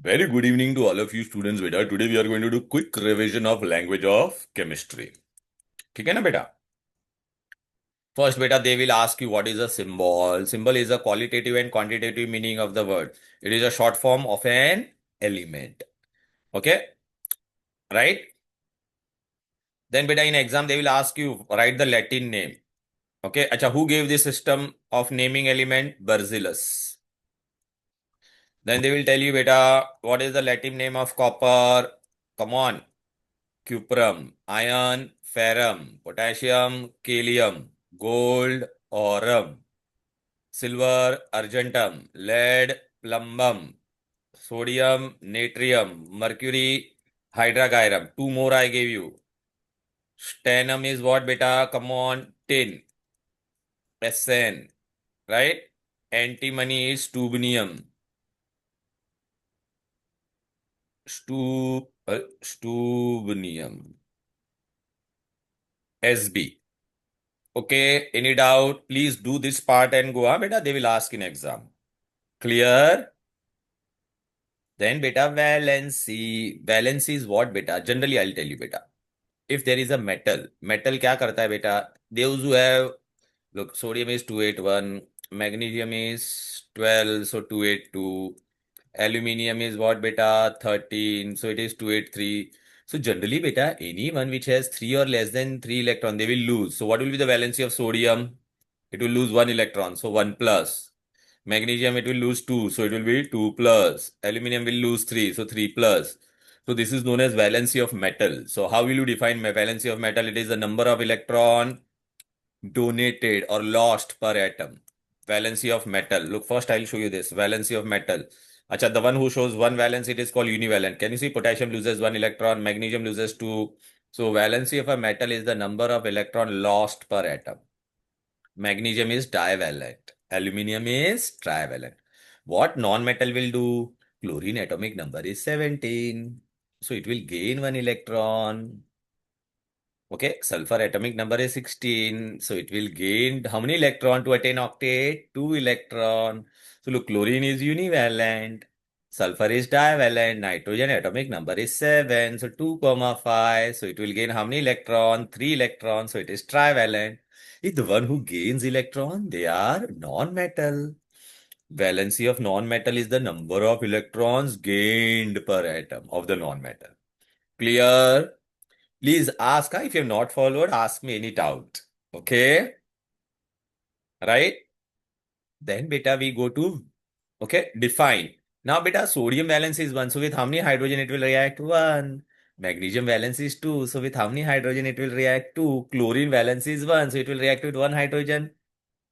Very good evening to all of you students, beta. Today we are going to do quick revision of language of chemistry. ठीक है ना बेटा? First, beta, they will ask you what is a symbol. Symbol is a qualitative and quantitative meaning of the word. It is a short form of an element. Okay, right? Then, beta, in exam they will ask you write the Latin name. Okay, acha, who gave this system of naming element? Berzelius. Then they will tell you, beta, what is the Latin name of copper? Come on. Cuprum, iron, ferrum, potassium, kalium, gold, aurum, silver, argentum, lead, plumbum, sodium, natrium, mercury, hydragyrum. Two more I gave you. Stannum is what, beta? Come on, tin, SN, right? Antimony is stubnium. Stubnium. SB. Okay, any doubt? Please do this part and go. Beta, they will ask in exam. Clear? Then beta, valency. Valency is what, beta? Generally, I'll tell you, beta. If there is a metal क्या करता है beta? Those who have, look, sodium is 281, magnesium is 12, so 282. Aluminium is what, beta? 13, so it is 283. So generally, beta, anyone which has 3 or less than 3 electron, they will lose. So what will be the valency of sodium? It will lose 1 electron, so 1 plus. Magnesium, it will lose 2, so it will be 2 plus. Aluminium will lose 3, so 3 plus. So this is known as valency of metal. So how will you define valency of metal? It is the number of electron donated or lost per atom. Valency of metal. Look, first I'll show you this. Valency of metal. Acha, the one who shows one valence, it is called univalent. Can you see potassium loses 1 electron, magnesium loses 2. So valency of a metal is the number of electron lost per atom. Magnesium is divalent. Aluminium is trivalent. What non-metal will do? Chlorine atomic number is 17. So it will gain 1 electron. Okay, sulfur atomic number is 16. So it will gain how many electron to attain octet? 2 electron. So look, chlorine is univalent. Sulfur is divalent. Nitrogen atomic number is 7. So 2 comma 5. So it will gain how many electron? 3 electrons. So it is trivalent. If the one who gains electron, they are non-metal. Valency of non-metal is the number of electrons gained per atom of the non-metal. Clear? Please ask. If you have not followed, ask me any doubt. Okay? Right? Then beta we go to, okay, define. Now beta sodium valence is 1. So with how many hydrogen it will react? 1. Magnesium valence is 2. So with how many hydrogen it will react? 2. Chlorine valence is 1. So it will react with 1 hydrogen.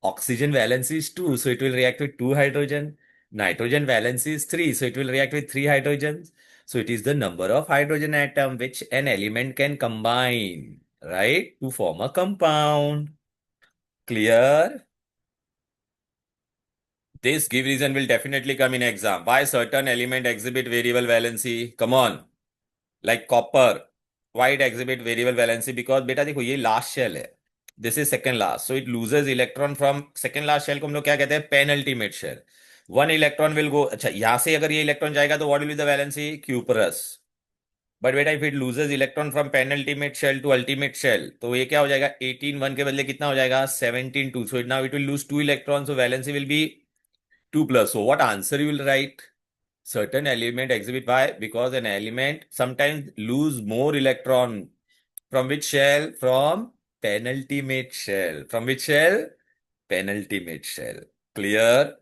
Oxygen valence is 2. So it will react with 2 hydrogen. Nitrogen valence is 3. So it will react with 3 hydrogens. So it is the number of hydrogen atom which an element can combine, right, to form a compound. Clear? This give reason will definitely come in exam. Why certain element exhibit variable valency? Come on. Like copper. Why it exhibit variable valency? Because beta देखो ये last shell है. This is second last. So it loses electron from second last shell को हम लोग क्या कहते हैं? Penultimate shell. One electron will go. अच्छा यहाँ से अगर ये इलेक्ट्रॉन जाएगा तो what will be the valency? Cuprous. But बेटा if it loses electron from penultimate shell to ultimate shell तो ये क्या हो जाएगा? 18 1 के बदले कितना हो जाएगा? 17 2. So now it will lose 2 electrons. So valency will be 2 plus. So what answer you will write? Certain element exhibit. Why? Because an element sometimes lose more electron. From which shell? From penultimate shell. From which shell? Penultimate shell. Clear?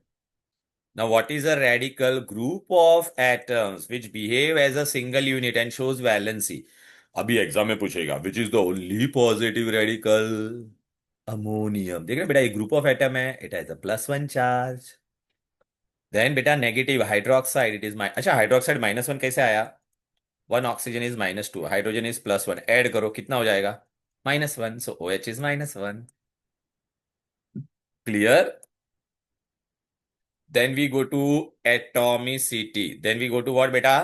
Now what is a radical? Group of atoms which behave as a single unit and shows valency. अभी exam में पूछेगा which is the only positive radical? Ammonium. देख रहे बेटा, एक group of atom है, it has a +1 charge. Then बेटा negative hydroxide, it is अच्छा हाइड्रोक्साइड -1 कैसे आया? 1 oxygen is -2, hydrogen is +1, add करो कितना हो जाएगा? -1. So OH is -1. Clear? Then we go to atomicity. Then we go to what बेटा?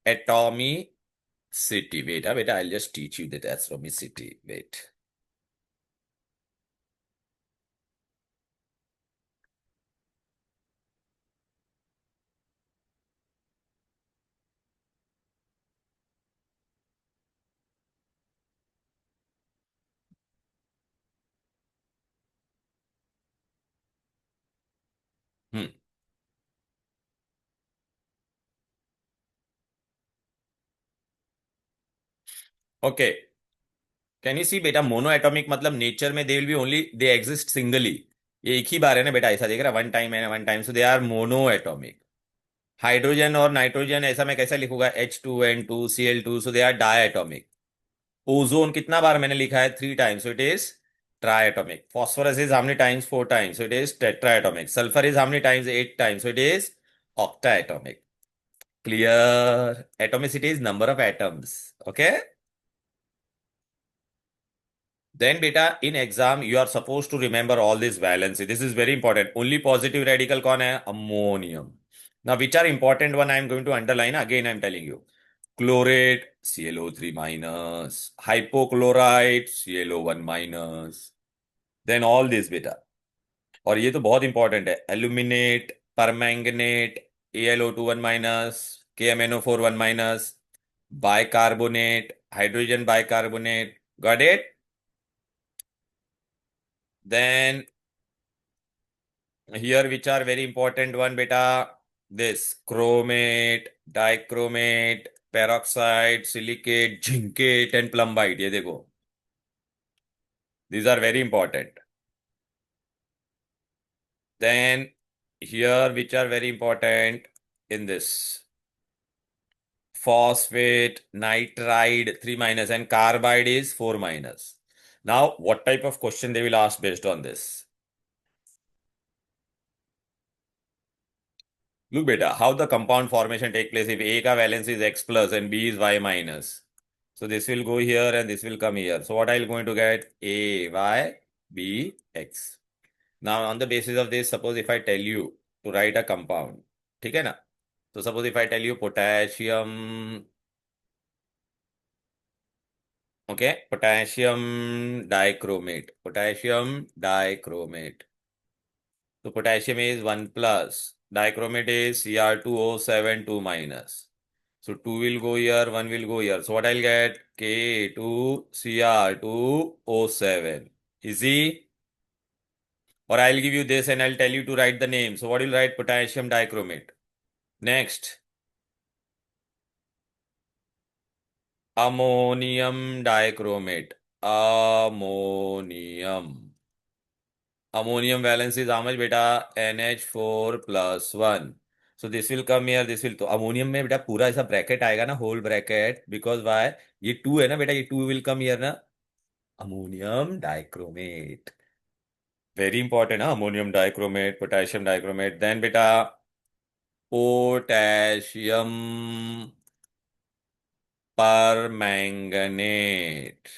एटॉमिसिटी. बेटा बेटा आई just teach you that atomicity. Wait. Okay, can you see बेटा, मोनो एटॉमिक मतलब nature में they will be only, they exist singly. ये एक ही बार है ना बेटा, ऐसा देख रहा, वन टाइम है, one time, so they are mono atomic. Hydrogen और नाइट्रोजन ऐसा मैं कैसे लिखूंगा, H2N2Cl2, so they are di atomic. Ozone कितना बार मैंने लिखा है, three times, so it is tri atomic. Phosphorus is how many times, four times, so it is tetra atomic. Sulphur is how many times, eight times, so it is octa atomic. Clear? Atomicity is number of atoms. Okay, then beta in exam you are supposed to remember all this valency. This is very important. Only positive radical कौन है, ammonium. Now which are important one I am going to underline, again I am telling you. Chlorate ClO3 minus, hypochlorite ClO1 minus, then all this beta. और ये तो बहुत important है, aluminate, permanganate, AlO2 1 minus, KMnO4 1 minus, bicarbonate, hydrogen bicarbonate, got it? Then here which are very important one beta, this chromate, dichromate, peroxide, silicate, zincate and plumbite, ये देखो, these are very important. Then here which are very important in this, phosphate, nitride 3 minus and carbide is 4 minus. Now what type of question they will ask based on this? Look beta, how the compound formation take place if A ka valence is X plus and B is Y minus. So this will go here and this will come here. So what I will going to get, A, Y, B, X. Now on the basis of this, suppose if I tell you to write a compound, ठीक है ना? So suppose if I tell you potassium, okay, potassium dichromate, potassium dichromate. So potassium is 1 plus, dichromate is Cr2O7 2 minus. So 2 will go here, 1 will go here. So what I'll get? K2Cr2O7. Easy? Or I'll give you this and I'll tell you to write the name. So what will write? Potassium dichromate. Next, ammonium dichromate. Ammonium. Ammonium valence is how much beta? NH4 plus 1. So this will come here, this will, तो ammonium में बेटा पूरा ऐसा bracket आएगा ना, whole bracket, because why, ये two है ना बेटा, ये टू विल कम हियर ना, अमोनियम डाइक्रोमेट। वेरी इंपॉर्टेंट है, ammonium dichromate, potassium dichromate. Then बेटा पोटेशियम पर मैंगनेट।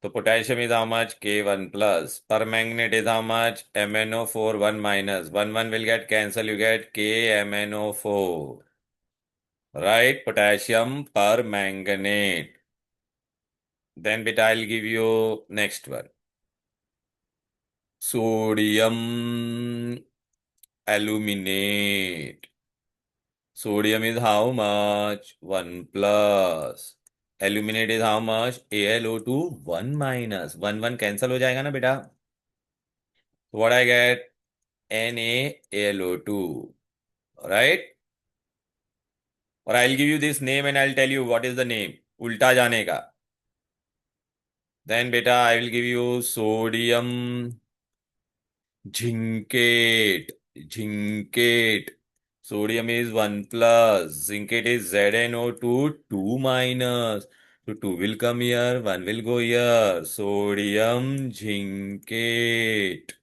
तो potassium is how much, K1 plus, permanganate is how much, MnO4 1 minus, 1 1 will get cancel, you get KMnO4, right? Potassium per manganate. Then beta I'll give you next one, sodium aluminate. Sodium is how much, 1 plus, aluminate is how much, AlO2 1 minus, 1 1 cancel हो जाएगा ना बेटा, so what I get, NaAlO2, right? और I'll give you this name and I'll tell you what is the name, उल्टा जाने का। Then beta I will give you sodium zincate. Zincate. Sodium is 1 plus. Zincate is ZnO2 2 minus. So 2 will come here, 1 will go here. Sodium zincate.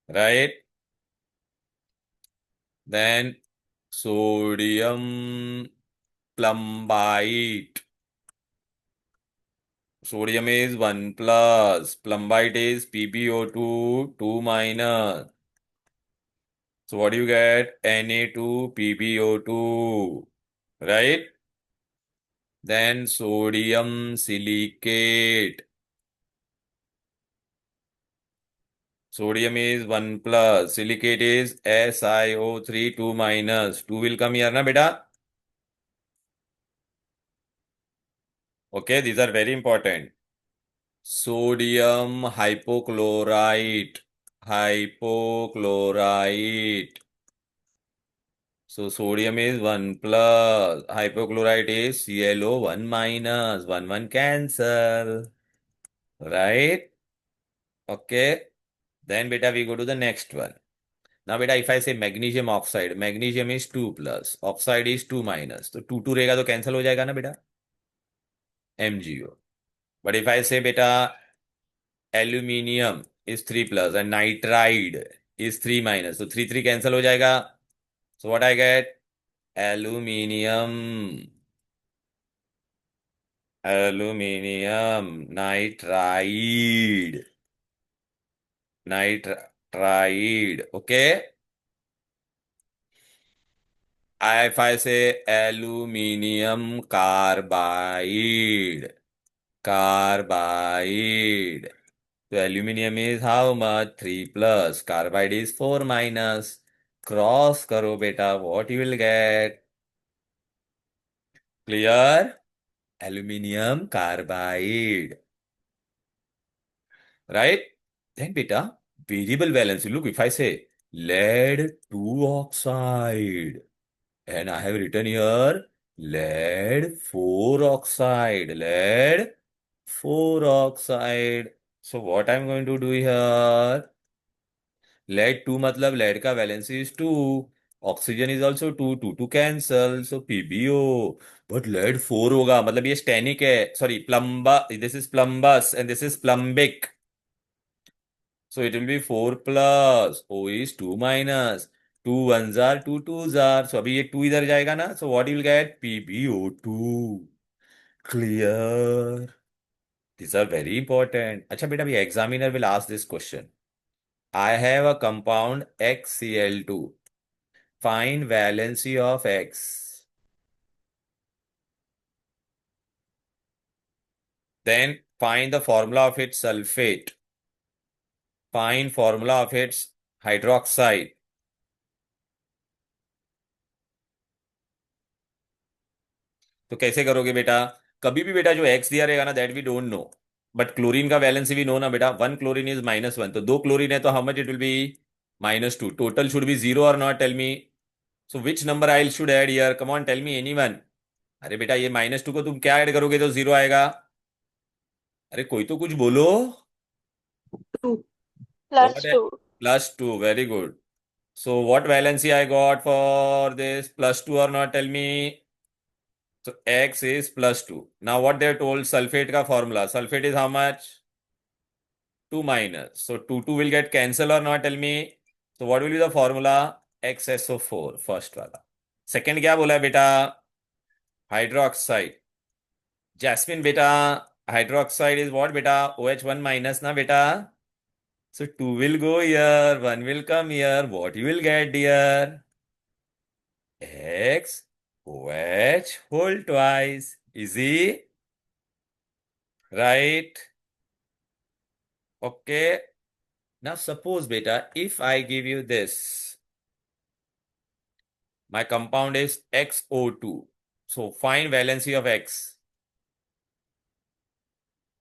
Right? Then sodium plumbite. Sodium is 1 plus. Plumbite is PbO2 2 minus. So what do you get? Na2PbO2. Right? Then sodium silicate. Sodium is 1 plus. Silicate is SiO3 2 minus. 2 will come here, na beta? Okay, these are very important. Sodium hypochlorite. Hypochlorite. So sodium is 1 plus, hypochlorite is ClO 1 minus, 1 cancel, right? Okay. Then beta we go to the next one. Now beta if I say magnesium oxide, magnesium is 2 plus, oxide is 2 minus. तो 2 2 रहेगा तो cancel हो जाएगा ना बेटा, MgO. But if I say beta aluminium is 3 plus and nitride is 3 minus, तो 3 3 cancel हो जाएगा. So what I get? Aluminium, nitride, okay. If I say aluminium carbide. So aluminium is how much? 3 plus. Carbide is 4 minus. Cross karo beta. What you will get? Clear? Aluminium carbide. Right? Then beta, variable valency. Look, if I say lead 2 oxide. And I have written here lead 4 oxide. Lead 4 oxide. So what I'm going to do here? Lead 2 मतलब lead का valency is 2. Oxygen is also 2. 2 2 cancel. So PbO. But lead 4 होगा मतलब ये stanic है. Sorry, this is plumbous and this is plumbic. So it will be 4 plus. O is 2 minus. 2 ones are 2 twos are. So अभी ये 2 इधर जाएगा ना. So what you will get? PbO2. Clear. These are very important. अच्छा बेटा अभी examiner will ask this question. I have a compound XCl2. Find valency of X. Then find the formula of its sulfate. Find formula of its hydroxide. तो कैसे करोगे बेटा? कभी भी बेटा जो एक्स दिया रहेगा ना that we don't know. But chlorine का वैलेंसी भी नो ना बेटा. 1 क्लोरीन इज -1. तो 2 क्लोरीन है तो how much it will be? -2. Total should be 0 और not? Tell me. So which number I should add here? Come on tell me anyone. अरे बेटा ये -2 को तुम क्या ऐड करोगे तो 0 आएगा? अरे कोई तो कुछ बोलो. Two. What? +2. +2. Very good. So what valency I got for this +2 or not? Tell me. So X is +2. Now what they told sulfate ka formula. Sulfate is how much? 2 minus. So 2 2 will get cancel or not? Tell me. So what will be the formula? XSO4 first वाला. Second क्या बोला है बेटा? Hydroxide. Jasmine बेटा. Hydroxide is what बेटा? OH1 minus ना बेटा. So 2 will go here, 1 will come here. What you will get, dear? X OH whole twice. Easy, right? Okay. Now suppose, beta, if I give you this, my compound is XO2. So find valency of X.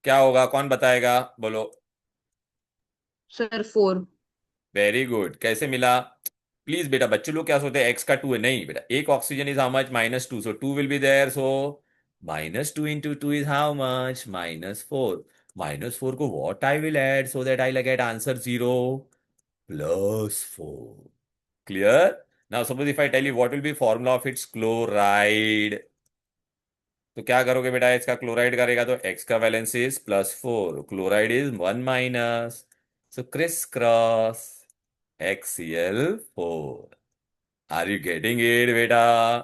क्या होगा? कौन बताएगा? बोलो. Sir, 4. Very good. कैसे मिला? Please बेटा, बच्चे लोग क्या सोचते हैं एक्स का 2 है. नहीं बेटा, एक oxygen is how much? -2. So 2 will be there. So -2 into 2 is how much? -4. -4 को what I will add so that I'll get answer 0? +4. Clear? Now suppose if I tell you what will be formula of its chloride. तो क्या करोगे बेटा? इसका chloride करेगा तो x का valence is +4. Chloride is 1 minus. So criss cross XCl4. Are you getting it बेटा?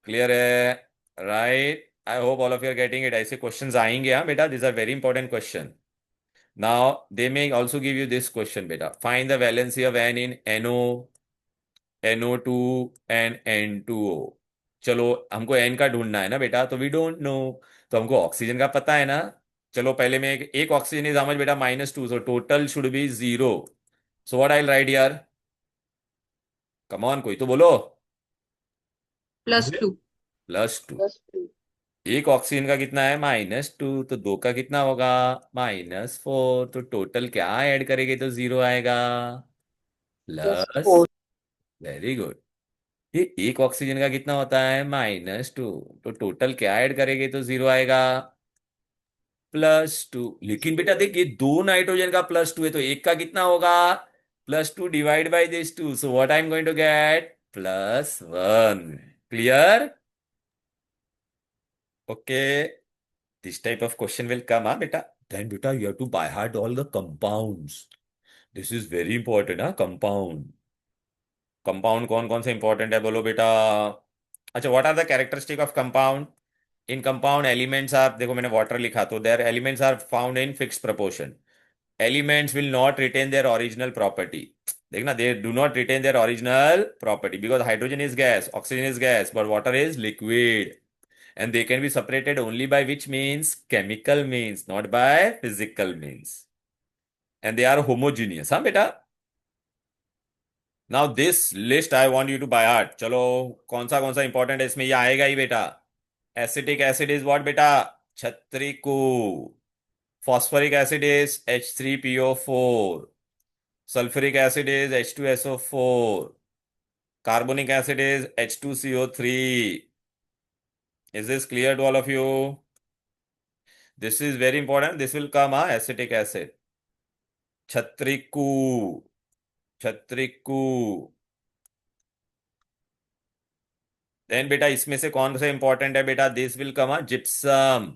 Clear है? Right. I hope all of you are getting it. ऐसे क्वेश्चंस आएंगे हाँ बेटा. This are very important question. Now they may also give you this question बेटा. Find the valency of N in NO2 and N2O. चलो हमको N का ढूंढना है ना बेटा. तो वी डोंट नो. तो हमको ऑक्सीजन का पता है ना. चलो पहले में एक ऑक्सीजन इज हाउ मच बेटा? -2. So total should be 0. So what I right here? Come on, कोई तो बोलो. +2. +2. एक ऑक्सीजन का कितना है? -2. तो दो का कितना होगा? -4. तो टोटल क्या ऐड करेंगे तो 0 आएगा? प्लस. Very good. ये एक ऑक्सीजन का कितना होता है? -2। तो टोटल क्या ऐड करेंगे तो जीरो आएगा? +2। लेकिन बेटा देख, ये दो नाइट्रोजन का +2 है, तो एक का कितना होगा? +2 divide by this two, so what I am going to get? +1। Clear? Okay, this type of question will come, हाँ बेटा। देन बेटा you have to by heart all the compounds. This is very important, हाँ, compound. Compound कौन कौन से important है बोलो बेटा? अच्छा, what are the characteristic of compound? In compound elements are, देखो मैंने वाटर लिखा, तो their elements are found in fix proportion. Elements will not retain their original property. देखना, they do not retain their original property because hydrogen is gas, oxygen is gas, but water is liquid. And they can be separated only by which means? Chemical means, not by physical means. And they are homogeneous, हाँ बेटा? Now this list I want you to by heart. चलो, कौन सा important है इसमें, ये आएगा ही बेटा। एसिटिक एसिड इज व्हाट बेटा? छत्रिकु। Phosphoric acid is H3PO4. Sulfuric acid is H2SO4. Carbonic acid is H2CO3. Is this clear to all of you? This is very important. This will come, acetic acid. Chatriku. Chatriku. Then बेटा इसमें से कौन सा important है बेटा? This will come, gypsum.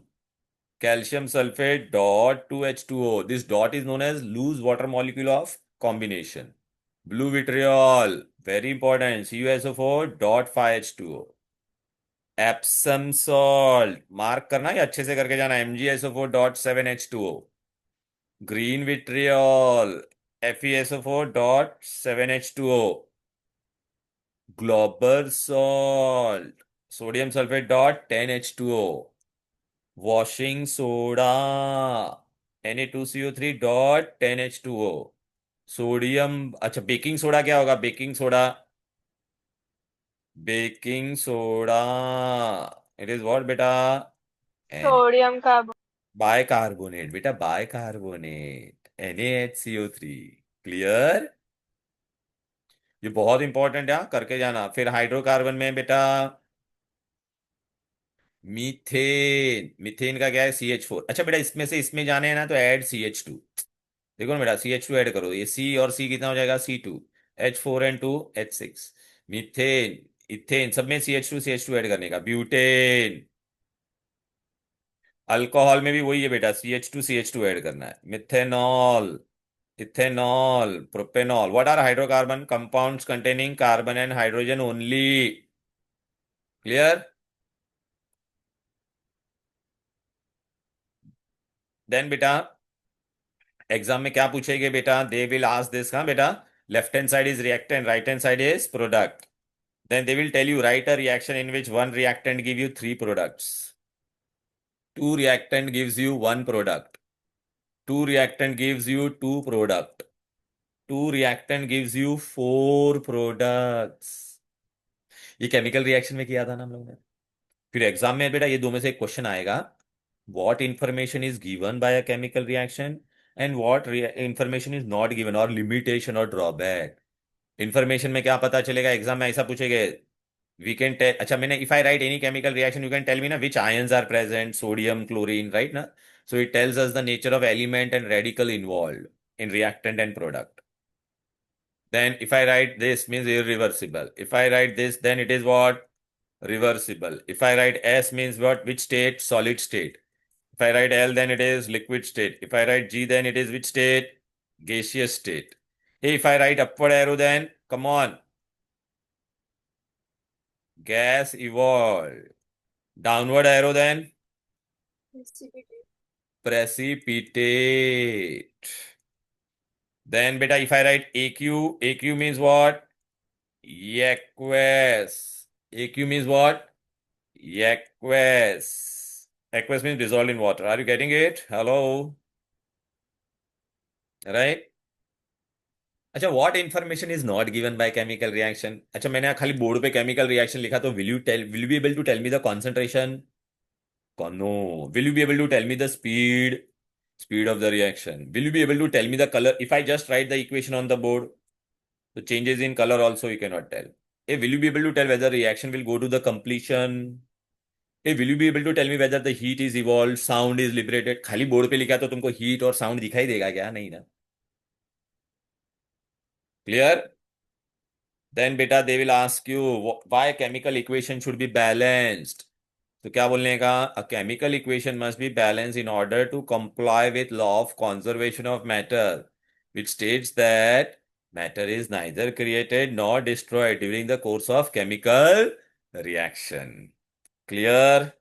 Calcium sulfate dot 2H2O. This dot is known as loose water molecule of combination. Blue vitriol, very important, CuSO4 dot 5H2O. Epsom salt, mark करना या अच्छे से करके जाना, MgSO4 dot 7H2O. Green vitriol, FeSO4 dot 7H2O. Glauber salt, sodium sulfate dot 10H2O. Washing soda, Na2CO3 dot 10H2O. Sodium, अच्छा baking soda क्या होगा? Baking soda, baking soda, it is what बेटा? एन सोडियम का। Bicarbonate बेटा, bicarbonate, NaHCO3। Clear? ये बहुत important है, करके जाना। फिर हाइड्रोकार्बन में बेटा मीथेन। मीथेन का क्या है? CH4। अच्छा बेटा, इसमें से इसमें जाने हैं ना, तो ऐड CH2। देखो ना बेटा, CH2 ऐड करो, ये C और C कितना हो जाएगा? C2। H4 and 2 H6। Methane, ethane, सब में CH2 ऐड करने का। ब्यूटेन, अल्कोहल में भी वही है बेटा, CH2 ऐड करना है। Methanol, ethanol, propanol. What are hydrocarbon? Compounds containing carbon and hydrogen only. Clear? Then बेटा एग्जाम में क्या पूछेंगे बेटा? दे विल आस्क दिस, हाँ बेटा। Left hand side is reactant, right hand side is product. Then they will tell you, write a reaction in which one reactant give you three products. Two reactant gives you one product. Two reactant gives you two product. Two reactant gives you four products. ये chemical reaction में किया था ना हम लोगों ने। फिर exam में बेटा ये दो में से एक क्वेश्चन आएगा। What information is given by a chemical reaction and what information is not given, और limitation और drawback। इंफॉर्मेशन में क्या पता चलेगा? एग्जाम में ऐसा पूछेगा, we can tell, अच्छा मैंने, if I write any chemical reaction you can tell me na which ions are present, sodium, chlorine, right na? So it tells us the nature of element and radical involved in reactant and product. Then if I write this, means irreversible. If I write this, then it is what? Reversible. If I write S, means what? Which state? Solid state. If I write L, then it is liquid state. If I write G, then it is which state? Gaseous state. Hey, if I write upward arrow, then come on, gas evolved. Downward arrow, then precipitate. Then beta, if I write AQ, AQ means what? Aqueous. AQ means what? Aqueous. Aqueous means dissolved in water. Are you getting it? Hello? Right? अच्छा, what information is not given by chemical reaction? अच्छा मैंने खाली board पे chemical reaction लिखा, तो will you be able to tell me the concentration? No. Will you be able to tell me the speed? Speed of the reaction. Will you be able to tell me the color? If I just write the equation on the board, the changes in color also you cannot tell. Will you be able to tell whether reaction will go to the completion? Will you be able to tell me whether the heat is evolved, sound is liberated? खाली board पे लिखा है तो तुमको heat और sound दिखाई देगा क्या? नहीं ना. क्लियर? देन बेटा they will ask you why chemical equation should be balanced. तो क्या बोलने का? A chemical equation must be balanced in order to comply with law of conservation of matter which states that matter is neither created nor destroyed during the course of chemical reaction. Clear?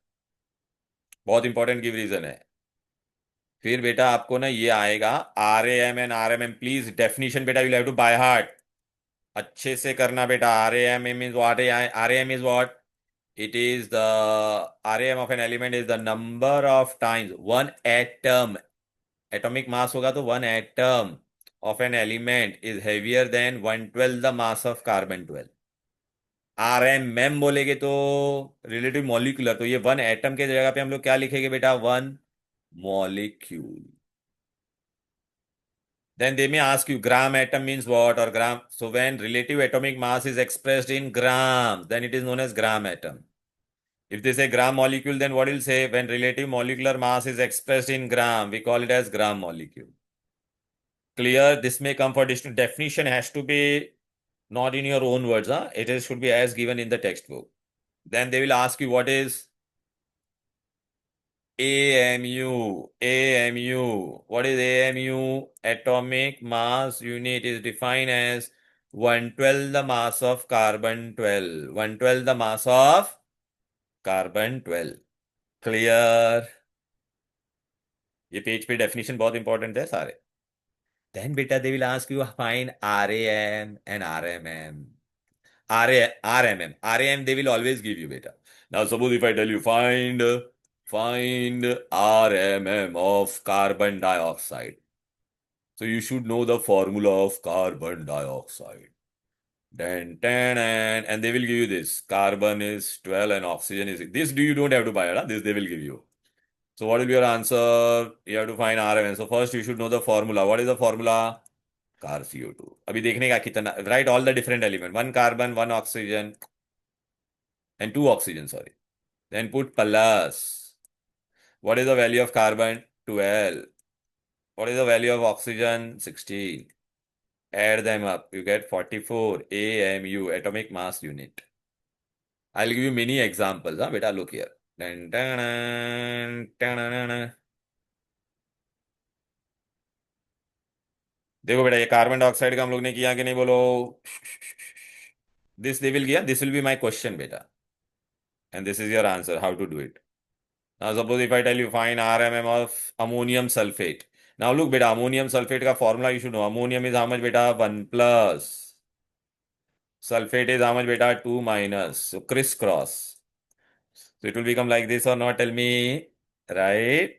बहुत important give reason है. फिर बेटा आपको ना ये आएगा R A M and R M M. Please definition बेटा you have to by heart. अच्छे से करना बेटा. R A M M is what? R A M is what? It is the RAM of an element is the number of times one atom, atomic mass होगा तो one atom of an element is heavier than 1/12 the mass of carbon 12. RMM बोलेगे तो relative molecular. तो ये one atom के जगह पे हम लोग क्या लिखेंगे बेटा? One molecule. Then they may ask you gram atom means what or gram. So when relative atomic mass is expressed in grams, then it is known as gram atom. If they say gram molecule, then what will say? When relative molecular mass is expressed in gram, we call it as gram molecule. Clear? This may come for definition has to be not in your own words. Huh? It is should be as given in the textbook. Then they will ask you what is AMU. AMU. What is AMU? Atomic mass unit is defined as 1/12 the mass of carbon 12. 1/12 the mass of carbon 12. Clear? ये page पे definition बहुत important है सारे. Then beta they will ask you find RAM and RMM. RMM. RAM they will always give you beta. Now suppose if I tell you find RMM of carbon dioxide. So you should know the formula of carbon dioxide. Then and they will give you this. Carbon is 12 and oxygen is 6. This you don't have to buy it. Huh? This they will give you. So what will be your answer? You have to find RMN. So first you should know the formula. What is the formula? कार CO2. अभी देखने का कितना. Write all the different element. One carbon, one oxygen and two oxygen, sorry. Then put plus. What is the value of carbon? 12. What is the value of oxygen? 16. Add them up. You get 44 AMU, atomic mass unit. I'll give you many examples. Huh? Beta, look here. Dun, dun, dun, dun, dun, dun. देखो बेटा ये carbon dioxide का हम लोग ने किया कि नहीं बोलो. दिस दे विल किया. This will be my question बेटा and this is your answer how to do it. Now suppose if I tell you find RMM of ammonium sulfate. Now look beta, ammonium sulfate का formula you should know. Ammonium is how much beta? 1 plus. Sulfate is how much beta? 2 minus. So crisscross. So it will become like this or not? Tell me. Right?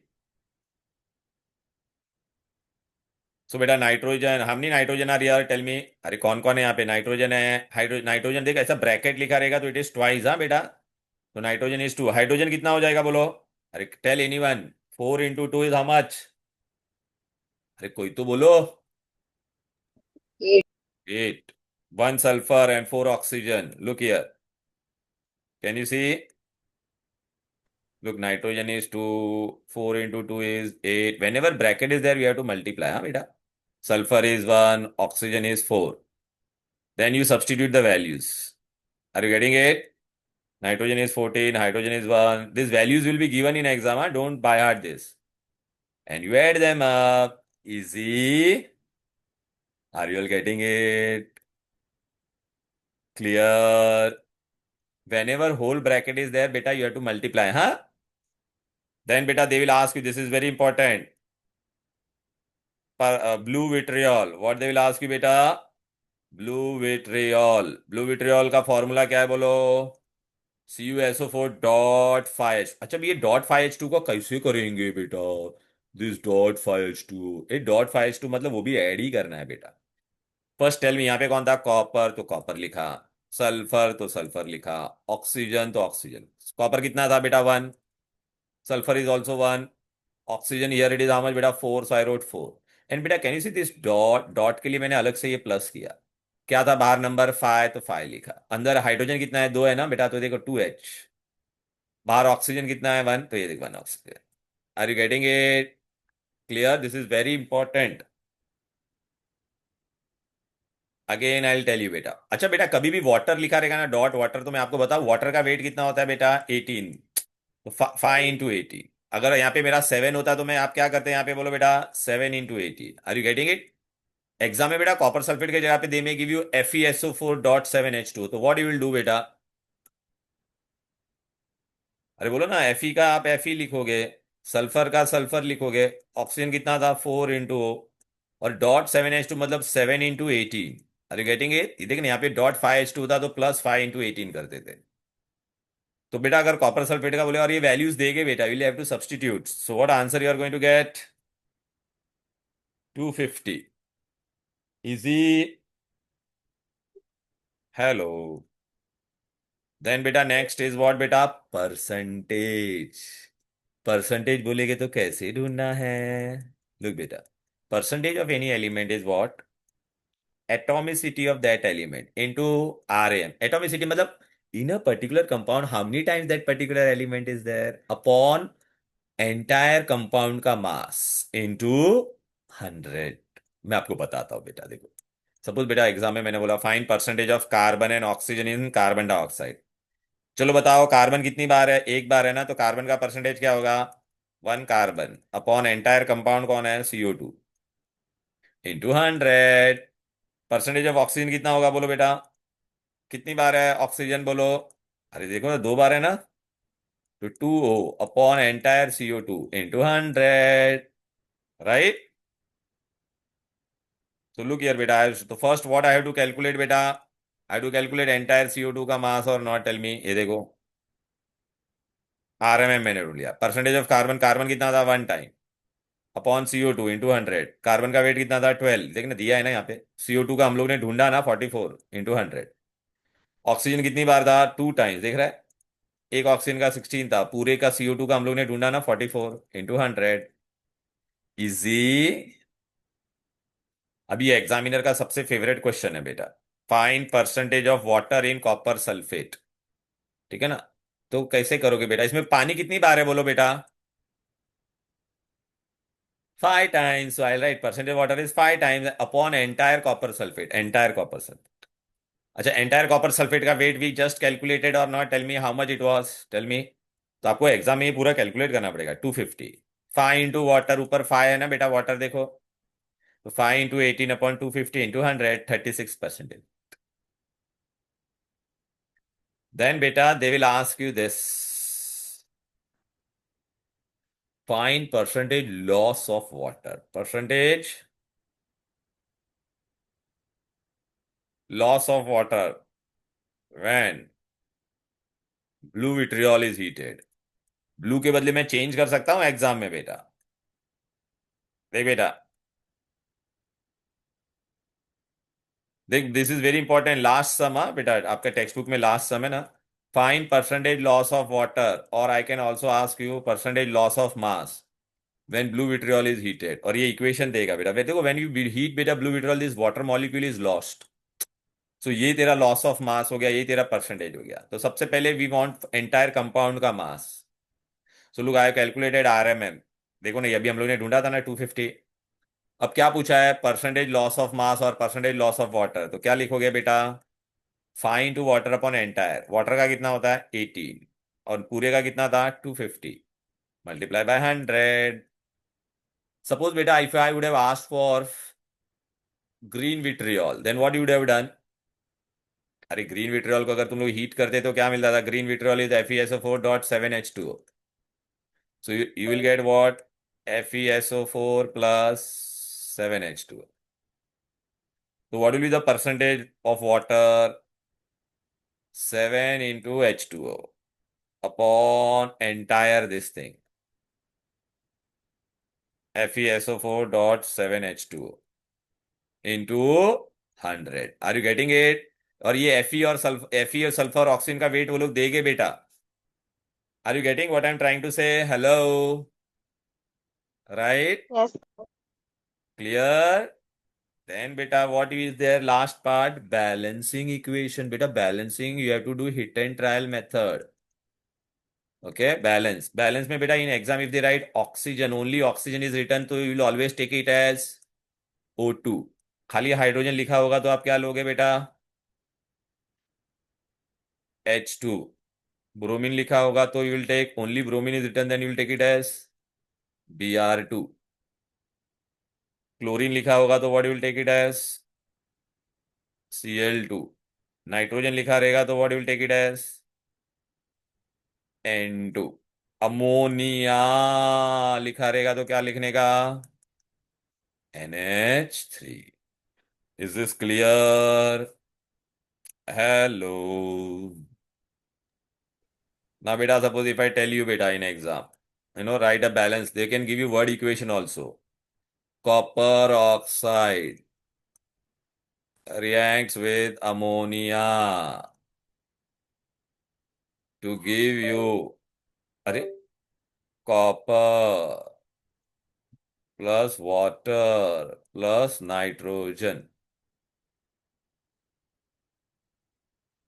So बेटा nitrogen. How many nitrogen are here? Tell me. अरे कौन कौन है यहाँ पे? Nitrogen है. Hydrogen. Nitrogen देख ऐसा ब्रैकेट लिखा रहेगा तो इट इज ट्वाइस. हाँ बेटा. तो नाइट्रोजन इज 2. हाइड्रोजन कितना हो जाएगा बोलो? अरे tell anyone. 4 into 2 is how much? अरे कोई तो बोलो. 8. 8. 1 sulfur and 4 oxygen. Look here. Can you see? Look, nitrogen is 2. 4 into 2 is 8. Whenever bracket is there, we have to multiply. Huh, beta? Sulfur is 1. Oxygen is 4. Then you substitute the values. Are you getting it? Nitrogen is 14. Hydrogen is 1. These values will be given in exam. Huh? Don't by heart this. And you add them up. Easy. Are you all getting it? Clear? Whenever whole bracket is there, beta, you have to multiply, huh? Then beta, they will ask you, this is very important. Blue vitriol. What they will ask you, beta? Blue vitriol. Blue vitriol का formula क्या है बोलो? CuSO4 dot 5H. अच्छा ये dot 5H2 को कैसे करेंगे बेटा? This dot 5H2. ये डॉट 5H2 मतलब वो भी ऐड ही करना है बेटा. फर्स्ट टेल मी यहाँ पे कौन था? कॉपर. तो कॉपर लिखा. सल्फर तो सल्फर लिखा. ऑक्सीजन तो ऑक्सीजन. कॉपर कितना था बेटा? 1. Sulfur is also 1. Oxygen here it is how much beta? 4. So I wrote 4. And beta can you see this dot? Dot के लिए मैंने अलग से ये प्लस किया. क्या था बाहर नंबर 5, तो 5 लिखा। अंदर हाइड्रोजन कितना है, 2 है ना बेटा, तो देखो 2H। बाहर ऑक्सीजन कितना है, 1, तो ये देखो 1 oxygen. Are you getting it? Clear? This is very important. Again I will tell you बेटा। अच्छा बेटा, कभी भी वाटर लिखा रहेगा ना, डॉट वाटर, तो मैं आपको बताऊं वाटर का वेट कितना होता है बेटा, 18। तो 5 × 18। अगर यहाँ पे मेरा 7 होता तो मैं, आप क्या करते हैं यहाँ पे, बोलो बेटा 7 × 18। Are you getting it? Exam में बेटा कॉपर सल्फेट की जगह पे दे में गिव यू FeSO4.7H2, तो व्हाट यू विल डू बेटा? अरे बोलो ना, Fe का आप Fe लिखोगे, सल्फर का सल्फर लिखोगे। ऑक्सीजन कितना था, 4 × और .7H2 मतलब 7 × 18। अरे गेटिंग इट? देखना यहाँ पे .5H2 था तो +5 × 18 करते थे। तो बेटा अगर कॉपर सल्फेट का बोले और ये वैल्यूज देगे बेटा, will have to substitute, so what answer you are going to get? 250। Easy? Hello. Then बेटा नेक्स्ट इज व्हाट बेटा, परसेंटेज। परसेंटेज बोलेगे तो कैसे ढूंढना है? लुक बेटा, percentage of any element is what, atomicity of that element into Rm. Atomicity मतलब in a particular compound how many times that particular element is there upon entire compound का mass into 100। मैं आपको बताता हूँ बेटा, देखो suppose बेटा exam में मैंने बोला find percentage of carbon and oxygen in carbon dioxide. चलो बताओ कार्बन कितनी बार है, एक बार है ना, तो कार्बन का परसेंटेज क्या होगा, 1 कार्बन अपॉन एंटायर कंपाउंड कौन है, CO2 into 100। Percentage of oxygen कितना होगा बोलो बेटा, कितनी बार है ऑक्सीजन बोलो, अरे देखो ना 2 बार है ना, तो 2O upon entire CO2 into 100। Right? तो लुक हियर बेटा, तो first what I have to calculate बेटा, I have to calculate entire CO2 का मास और नॉट, टेल मी, ये देखो RMM मैंने ढूंढ लिया। परसेंटेज ऑफ कार्बन, कार्बन कितना था 1 time upon CO2 into 100। Carbon का वेट कितना था 12, देखना दिया है ना यहाँ पे। CO2 का हम लोग ने ढूंढा ना 44 इंटू 100। ऑक्सीजन कितनी बार था, 2 टाइम्स, देख रहा है, एक ऑक्सीजन का 16 था, पूरे का CO2 का हम लोग ने ढूंढा ना 44 इंटू 100। इजी? अभी एग्जामिनर का सबसे फेवरेट क्वेश्चन है बेटा, find percentage of water in copper sulphate. ठीक है ना? तो कैसे करोगे बेटा, इसमें पानी कितनी बार है बोलो बेटा, 5 times, so I right percentage water is 5 times upon entire copper sulphate, entire copper sulphate. अच्छा एंटायर कॉपर सल्फेट का वेट वी जस्ट कैलकुलेटेड और not, tell me how much it was, tell me. तो आपको exam में ये पूरा calculate करना पड़ेगा, 250। 5 × वाटर, ऊपर 5 है ना बेटा वाटर, देखो तो 5 × 18 अपॉन 250 इंटू 100, 36%। देन बेटा they will ask you this, find percentage loss of water, percentage loss of water when blue vitriol is heated. Blue के बदले मैं चेंज कर सकता हूं एग्जाम में बेटा, देख बेटा, देख this is very important, last sum है बेटा, आपका टेक्स्ट बुक में लास्ट सम है ना, find percentage loss of water, और I can also ask you percentage loss of mass when blue vitriol is heated, और ये इक्वेशन देगा बेटा। देखो व्हेन यू हीट बेटा blue vitriol, this water molecule is lost. So ये तेरा loss of मास हो गया, ये तेरा परसेंटेज हो गया। तो सबसे पहले वी वांट एंटायर कंपाउंड का mass. So look I calculated RMM, देखो ना ये अभी हम लोग ने ढूंढा था ना 250। अब क्या पूछा है, परसेंटेज लॉस ऑफ मास और परसेंटेज लॉस ऑफ वाटर, तो क्या लिखोगे बेटा, fine to water upon entire, water का कितना होता है 18 और पूरे का कितना था 250 मल्टीप्लाई बाय 100। सपोज बेटा if I would have asked for green vitriol, then what you would have done, अरे ग्रीन विट्रियोल को अगर तुम लोग हीट करते तो क्या मिलता था, green vitriol is FeSO4.7H2O, so you will get what, FeSO4 plus 7H2O। तो what will be the percentage of water, 7 × H2O upon entire this thing, FeSO4.7H2O into 100। Are you getting it? और ये Fe और sulphur oxygen का wait वो लोग देंगे बेटा। Are you getting what I am trying to say? Hello? Right? Yes. Clear? Then beta, what is their last part? Balancing equation. Beta, balancing, you have to do hit and trial method. Okay, balance. Balance में beta in exam if they write oxygen, only oxygen is written, तो you will always take it as O2. खाली hydrogen लिखा होगा तो आप क्या लोगे बेटा? H2. ब्रोमीन लिखा होगा तो you will take only bromine is written, then you will take it as Br2. Chlorine लिखा होगा तो what you will take it as Cl2. Nitrogen लिखा रहेगा तो what you will take it as N2. Ammonia लिखा रहेगा तो क्या लिखने का? NH3. Is this clear? Hello. Now, beta, suppose if I tell you, beta, in exam, write a balance. They can give you word equation also. Copper oxide reacts with ammonia to give you, अरे, copper plus water plus nitrogen.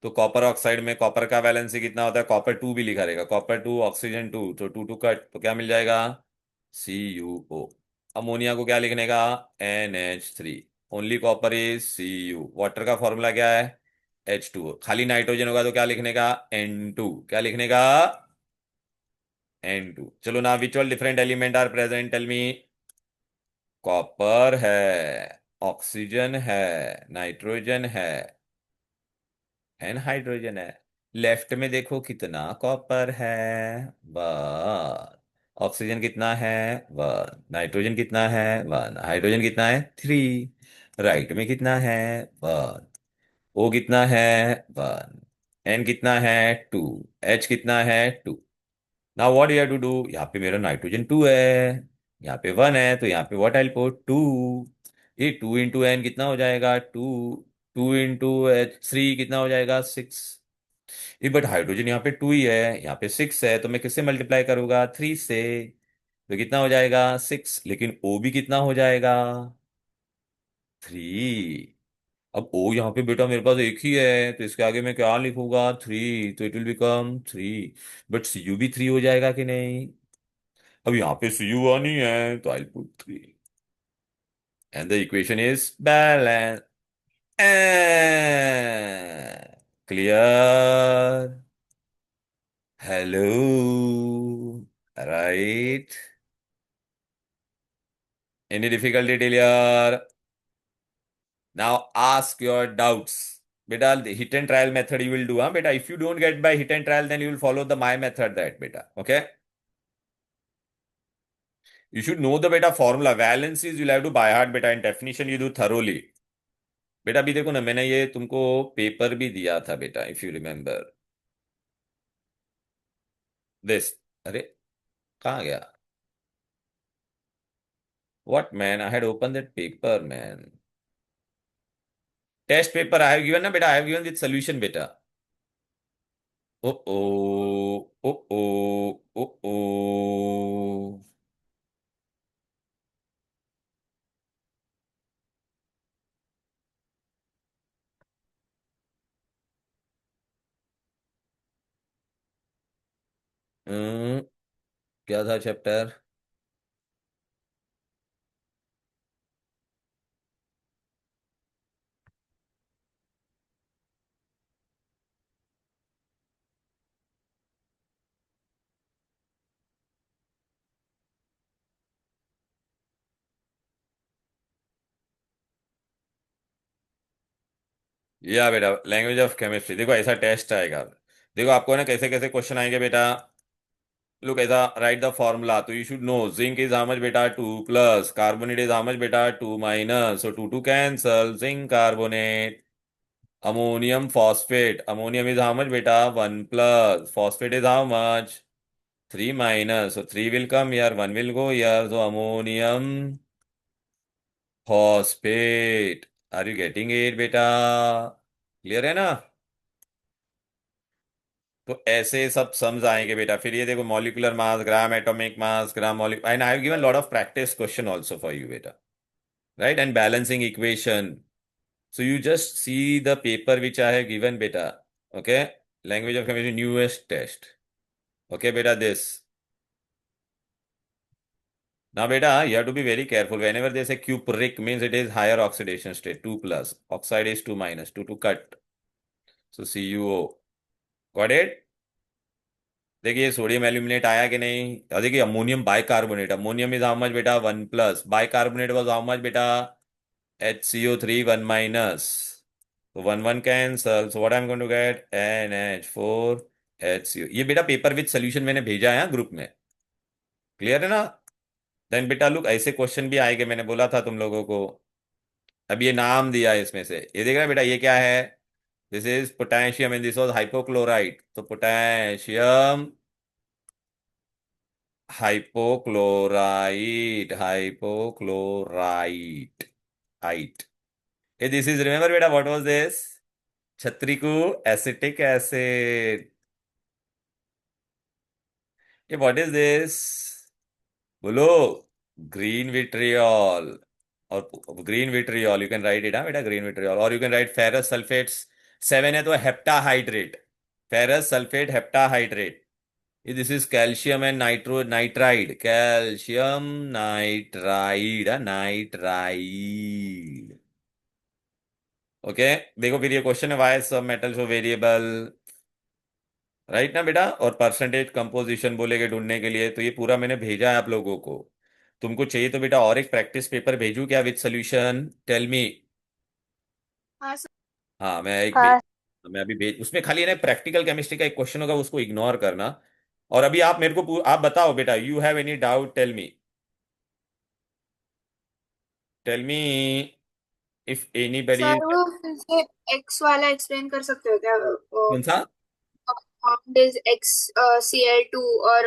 तो copper oxide में copper का valency कितना होता है? Copper 2 भी लिखा रहेगा, कॉपर 2 ऑक्सीजन 2, तो 2 2 कट, तो क्या मिल जाएगा? CuO. अमोनिया को क्या लिखने का? NH3. Only copper is Cu. Water का फॉर्मूला क्या है? H2O. खाली नाइट्रोजन होगा तो क्या लिखने का? N2. क्या लिखने का? N2. चलो ना, which all different element are present, tell me. Copper है, ऑक्सीजन है, नाइट्रोजन है, एन हाइड्रोजन है. लेफ्ट में देखो कितना कॉपर है? 1. ऑक्सीजन कितना है? 1. नाइट्रोजन कितना है? 1. हाइड्रोजन कितना है? 3. राइट में कितना है? 1. ओ कितना है? 1. एन कितना है? 2. एच कितना है? 2. Now what you have to do? यहाँ पे मेरा नाइट्रोजन 2 है, यहाँ पे 1 है, तो यहाँ पे व्हाट आई पुट? 2. ये 2 × n कितना हो जाएगा? 2. 2 × H3 कितना हो जाएगा? 6. ये बट हाइड्रोजन यहाँ पे 2 ही है, यहाँ पे 6 है, तो मैं किससे मल्टीप्लाई करूंगा? 3 से. तो कितना हो जाएगा? 6. लेकिन ओ भी कितना हो जाएगा? 3. अब ओ यहाँ पे बेटा मेरे पास एक ही है, तो इसके आगे मैं क्या लिखूंगा? 3, तो it will become 3. But Cu भी 3 हो जाएगा कि नहीं? अब यहाँ पे Cu नहीं है, तो I put 3. And the equation is balance. Clear? Hello. Right. Any difficulty till here? Now ask your doubts. Beta, the hit and trial method you will do, huh? Beta, if you don't get by hit and trial, then you will follow the my method that, beta. Okay? You should know the beta formula. Valencies you'll have to by heart, beta, and definition you do thoroughly. बेटा अभी देखो ना, मैंने ये तुमको paper भी दिया था बेटा, इफ यू रिमेम्बर दिस. अरे, कहाँ गया? What man? I had opened that paper, man. Test paper I have given na beta. I have given the solution beta. Oh oh, oh oh, oh oh. हम्म, क्या था chapter? या बेटा language of chemistry. देखो ऐसा test आएगा. देखो आपको ना कैसे कैसे क्वेश्चन आएंगे बेटा. लुक ऐसा, राइट द फॉर्मूला, तो you should know zinc is how much बेटा? 2 plus. Carbonate is how much बेटा? 2 minus. So 2 2 cancel. Zinc carbonate. Ammonium phosphate. Ammonium is how much बेटा? 1 plus. Phosphate is how much? 3 minus. So 3 will come here, 1 will go here. So ammonium phosphate. Are you getting it, बेटा? Clear है ना? तो ऐसे सब sums आएंगे बेटा. फिर ये देखो, molecular mass, gram atomic mass, gram molecular, and I have given lot of practice question also for you बेटा. right? And balancing equation. So you just see the paper which I have given, beta. Okay? Language of chemistry newest test. Okay, beta, this. Now, beta, you have to be very careful. Whenever they say cupric means it is higher oxidation state, 2 plus. Oxide is 2 minus, 2 to cut. So CuO. Got it? देखिए sodium aluminate आया कि नहीं, और देखिए ammonium bicarbonate, ammonium is how much बेटा, 1 plus, bicarbonate was how much बेटा, HCO3 1 minus, तो 1 1 cancel, so what I am going to get NH4 HCO। ये बेटा पेपर विद सोल्यूशन मैंने भेजा है ग्रुप में, क्लियर है ना? देन बेटा लुक, ऐसे क्वेश्चन भी आएंगे, मैंने बोला था तुम लोगों को। अब ये नाम दिया है इसमें से, ये देख रहा है बेटा, ये क्या है, this is potassium and this was hypochlorite, तो पोटेशियम हाइपोक्लोराइट, हाइपोक्लोराइट, हाइट। ए दिस इज, रिमेंबर बेटा, व्हाट वाज दिस, छत्रिकु acetic acid. Uh what is this, बोलो, ग्रीन विट्रियल। और green vitriol you can write it, हाँ बेटा, green vitriol, और you can write ferrous sulphates, 7 है तो heptahydrate, ferrous sulphate heptahydrate. This is calcium and nitro nitride, calcium nitride, nitride. Okay, देखो फिर ये क्वेश्चन है, वाई सब मेटल्स ऑफ वेरिएबल, राइट ना बेटा, और परसेंटेज कंपोजिशन बोलेगे ढूंढने के लिए, तो ये पूरा मैंने भेजा है आप लोगों को। तुमको चाहिए तो बेटा और एक प्रैक्टिस पेपर भेजूं क्या विद सोल्यूशन, टेल मी। हाँ सर। हाँ मैं एक भेज, हाँ। मैं अभी भेज, उसमें खाली है ना प्रैक्टिकल केमिस्ट्री का एक क्वेश्चन होगा, उसको इग्नोर करना। और अभी आप मेरे को आप बताओ बेटा, you have any doubt, tell me, tell me if anybody. Sir वो फिर से एक्स वाला एक्सप्लेन कर सकते हो क्या, वो कौन सा? बॉन्ड इज एक्स Cl2 और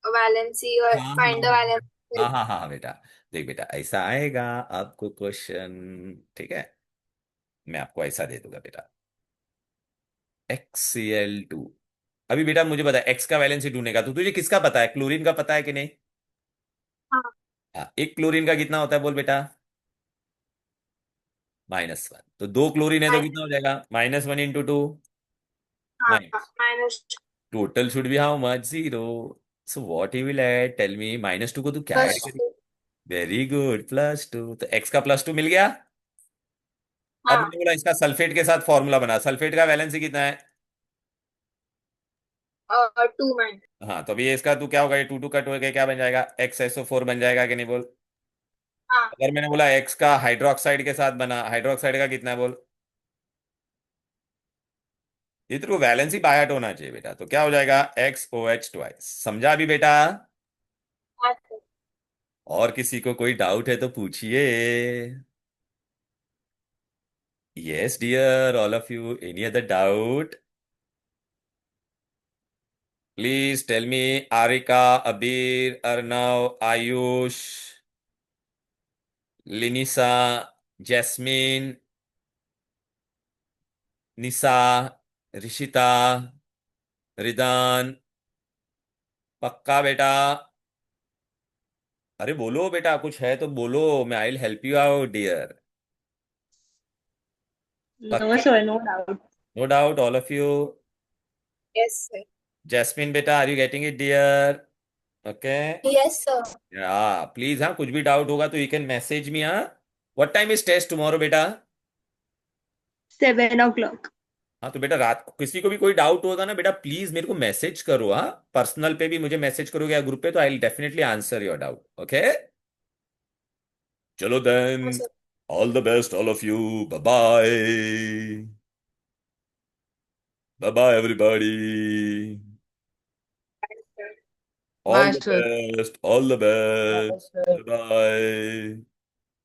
वैलेंसी, और हाँ हाँ फाइंड द वैलेंसी। हाँ हाँ हाँ हाँ बेटा, देख बेटा ऐसा आएगा आपको क्वेश्चन, ठीक है, मैं आपको ऐसा दे दूंगा बेटा, XCl2। अभी बेटा मुझे पता है एक्स का वैलेंसी ढूंढेगा, तो तुझे किसका पता है, क्लोरीन का पता है कि नहीं? हाँ। हाँ, एक क्लोरीन का कितना होता है बोल बेटा, -1, तो 2 क्लोरीन है तो कितना हो जाएगा, -1 इंटू 2, हाँ minus, minus total should be how much, 0। So what he will add, tell me, -2 को तू क्या ऐड प्लस करेगी? वेरी गुड, +2, तो एक्स का +2 मिल गया। अब हाँ मैंने बोला इसका सल्फेट के साथ फॉर्मूला बना, सल्फेट का वैलेंसी कितना है? और 2 माइनस। हाँ, तो अभी ये इसका तू क्या होगा, ये 2 2 कट हो गया, क्या बन जाएगा, XSO4 बन जाएगा कि नहीं बोल? हाँ अगर मैंने बोला एक्स का हाइड्रोक्साइड के साथ बना, हाइड्रोक्साइड का कितना है बोल? ये तो वैलेंसी बाय हार्ट होना चाहिए बेटा, तो क्या हो जाएगा, XOH ट्वाइस, समझा अभी बेटा? हाँ सर। और किसी को कोई डाउट है तो पूछिए। Yes dear, all of you, any other doubt? Please tell me, Arika, Abir, Arnav, Ayush, Linisa, Jasmine, Nisha, Rishita, Ridan, पक्का बेटा? अरे बोलो बेटा, कुछ है तो बोलो, मैं I will help you out dear. No, पक्का? sir, no doubt. No doubt, all of you? Yes sir. Jasmine बेटा, are you getting it dear? Okay, yes sir. Yeah please, हाँ कुछ भी डाउट होगा तो यू कैन मैसेज मी, हाँ। What time is test tomorrow बेटा? 7 o'clock. हाँ तो बेटा रात को किसी को भी कोई डाउट होगा ना बेटा, प्लीज मेरे को मैसेज करो, हाँ, पर्सनल पे भी मुझे मैसेज करोगे या ग्रुप पे, तो I will definitely answer your doubt, okay? चलो देन, हाँ sir. All the best all of you, bye bye, bye bye everybody, all bye the sir. Best, all the best, bye.